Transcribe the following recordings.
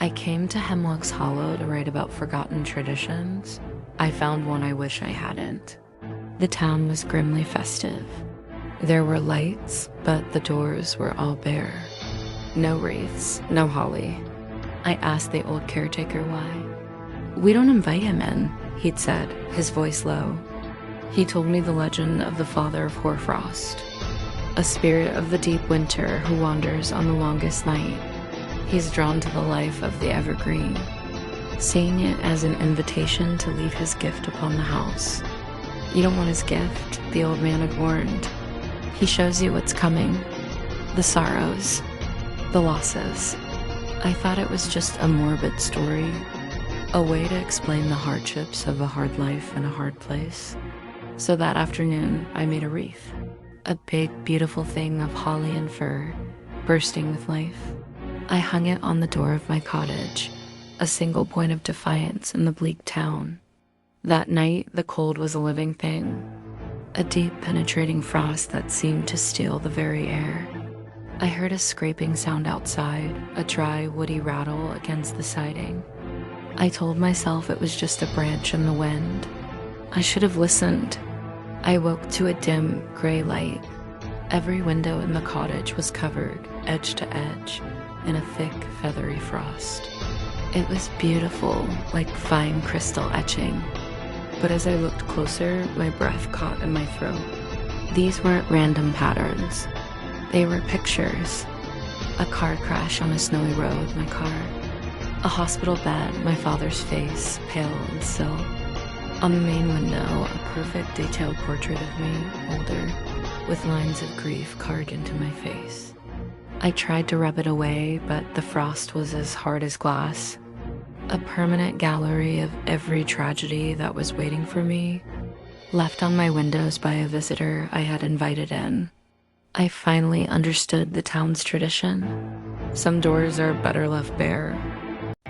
I came to Hemlock's Hollow to write about forgotten traditions. I found one I wish I hadn't. The town was grimly festive. There were lights, but the doors were all bare. No wreaths, no holly. I asked the old caretaker why. "We don't invite him in," he'd said, his voice low. He told me the legend of the father of Hoarfrost, a spirit of the deep winter who wanders on the longest night. He's drawn to the life of the evergreen, seeing it as an invitation to leave his gift upon the house. "You don't want his gift," the old man had warned. "He shows you what's coming, the sorrows, the losses." I thought it was just a morbid story, a way to explain the hardships of a hard life in a hard place. So that afternoon, I made a wreath, a big, beautiful thing of holly and fir, bursting with life. I hung it on the door of my cottage, a single point of defiance in the bleak town. That night, the cold was a living thing, a deep, penetrating frost that seemed to steal the very air. I heard a scraping sound outside, a dry, woody rattle against the siding. I told myself it was just a branch in the wind. I should have listened. I woke to a dim, gray light. Every window in the cottage was covered, edge to edge, in a thick, feathery frost. It was beautiful, like fine crystal etching. But as I looked closer, my breath caught in my throat. These weren't random patterns. They were pictures. A car crash on a snowy road, my car. A hospital bed, my father's face, pale and still. On the main window, a perfect detailed portrait of me, older, with lines of grief carved into my face. I tried to rub it away, but the frost was as hard as glass. A permanent gallery of every tragedy that was waiting for me, left on my windows by a visitor I had invited in. I finally understood the town's tradition. Some doors are better left bare.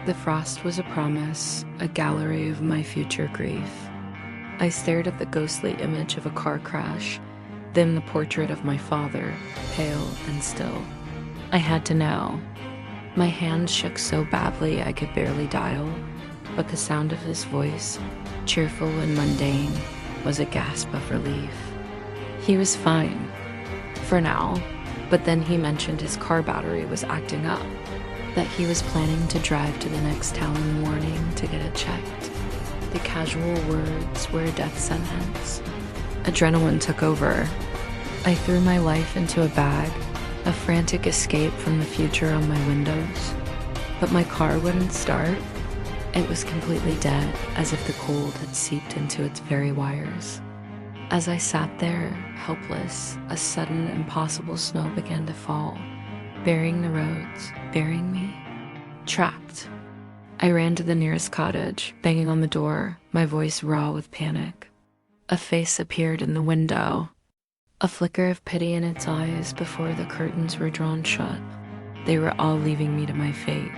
The frost was a promise, a gallery of my future grief. I stared at the ghostly image of a car crash, then the portrait of my father, pale and still. I had to know. My hands shook so badly I could barely dial, but the sound of his voice, cheerful and mundane, was a gasp of relief. He was fine, for now, but then he mentioned his car battery was acting up, that he was planning to drive to the next town in the morning to get it checked. The casual words were a death sentence. Adrenaline took over. I threw my life into a bag, a frantic escape from the future on my windows. But my car wouldn't start. It was completely dead, as if the cold had seeped into its very wires. As I sat there, helpless, a sudden, impossible snow began to fall, burying the roads, burying me. Trapped. I ran to the nearest cottage, banging on the door, my voice raw with panic. A face appeared in the window, a flicker of pity in its eyes before the curtains were drawn shut. They were all leaving me to my fate.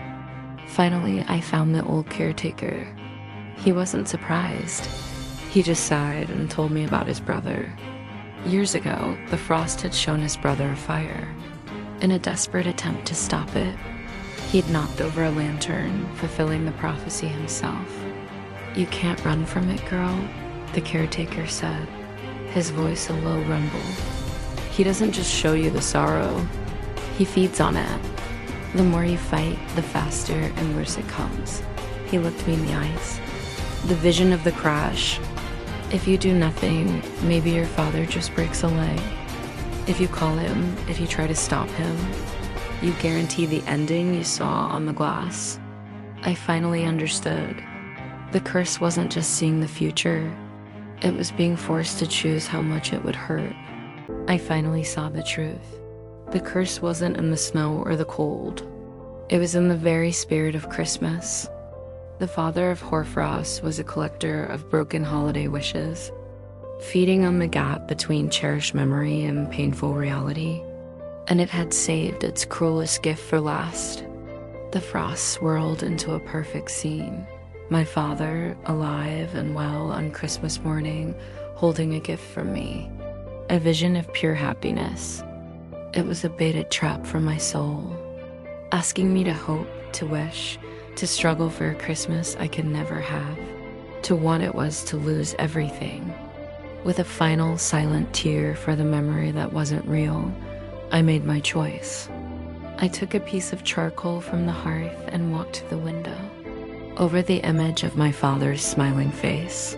Finally, I found the old caretaker. He wasn't surprised. He just sighed and told me about his brother. Years ago, the frost had shown his brother a fire. In a desperate attempt to stop it, he'd knocked over a lantern, fulfilling the prophecy himself. "You can't run from it, girl," the caretaker said, his voice a low rumble. "He doesn't just show you the sorrow, he feeds on it. The more you fight, the faster and worse it comes." He looked me in the eyes. "The vision of the crash. If you do nothing, maybe your father just breaks a leg. If you call him, if you try to stop him, you guarantee the ending you saw on the glass." I finally understood. The curse wasn't just seeing the future. It was being forced to choose how much it would hurt. I finally saw the truth. The curse wasn't in the snow or the cold. It was in the very spirit of Christmas. The father of Hoarfrost was a collector of broken holiday wishes, feeding on the gap between cherished memory and painful reality. And it had saved its cruelest gift for last. The frost swirled into a perfect scene. My father, alive and well on Christmas morning, holding a gift from me. A vision of pure happiness. It was a baited trap for my soul, asking me to hope, to wish, To struggle for a Christmas I could never have. To want it was to lose everything. With a final silent tear for the memory that wasn't real, I made my choice. I took a piece of charcoal from the hearth and walked to the window. Over the image of my father's smiling face,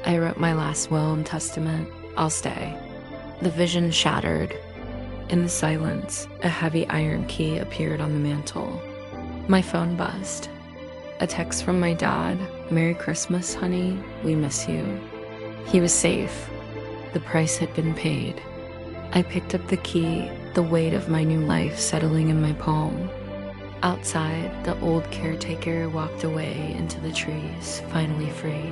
I wrote my last will and testament. I'll stay. The vision shattered. In the silence, a heavy iron key appeared on the mantle. My phone buzzed. A text from my dad. Merry Christmas, honey. We miss you. He was safe. The price had been paid. I picked up the key, the weight of my new life settling in my palm. Outside, the old caretaker walked away into the trees, finally free.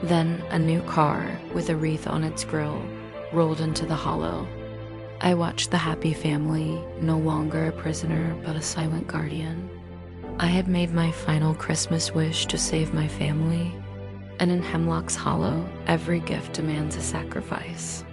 Then a new car, with a wreath on its grille, rolled into the hollow. I watched the happy family, no longer a prisoner but a silent guardian. I had made my final Christmas wish to save my family, and in Hemlock's hollow, every gift demands a sacrifice.